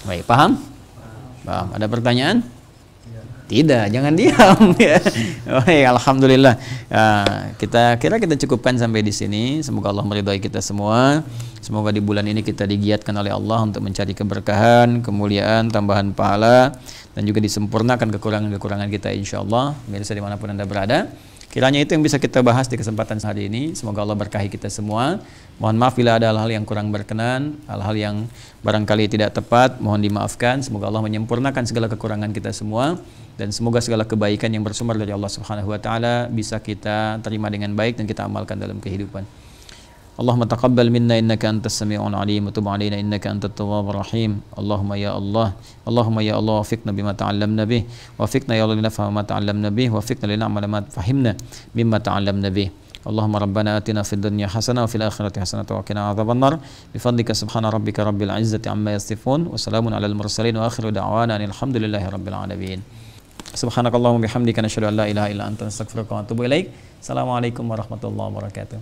Baik, paham? Paham. Ada pertanyaan? Tidak, jangan diam, ya. Baik, alhamdulillah. Kita cukupkan sampai di sini. Semoga Allah meridhai kita semua. Semoga di bulan ini kita digiatkan oleh Allah untuk mencari keberkahan, kemuliaan, tambahan pahala, dan juga disempurnakan kekurangan-kekurangan kita, insyaallah. Pemirsa dimanapun Anda berada, kiranya itu yang bisa kita bahas di kesempatan hari ini. Semoga Allah berkahi kita semua. Mohon maaf bila ada hal-hal yang kurang berkenan, hal-hal yang barangkali tidak tepat, mohon dimaafkan. Semoga Allah menyempurnakan segala kekurangan kita semua, dan semoga segala kebaikan yang bersumber dari Allah Subhanahu wa taala bisa kita terima dengan baik dan kita amalkan dalam kehidupan. Allahumma taqabbal minna innaka antas sami'ul alim wa tub 'alaina innaka antat tawwabur rahim. Allahumma ya Allah wafiqna bima ta'allamna bih, wafiqna ya Allah linafhama ma ta'allamna bih, wafiqna lin'amala ma fahimna mimma ta'allamna bih. Allahumma rabbana atina fid dunya hasanah wa fil akhirati hasanah wa qina adzabannar. Bifadlika subhana rabbika rabbil izzati amma yasifun wa salamun alal mursalin wa akhiru da'wana alhamdulillahi rabbil alamin. Subhanakallahumma bihamdika nashhadu an la ilaha illa anta nastaghfiruka wa atubu ilaik. Assalamualaikum warahmatullahi wabarakatuh.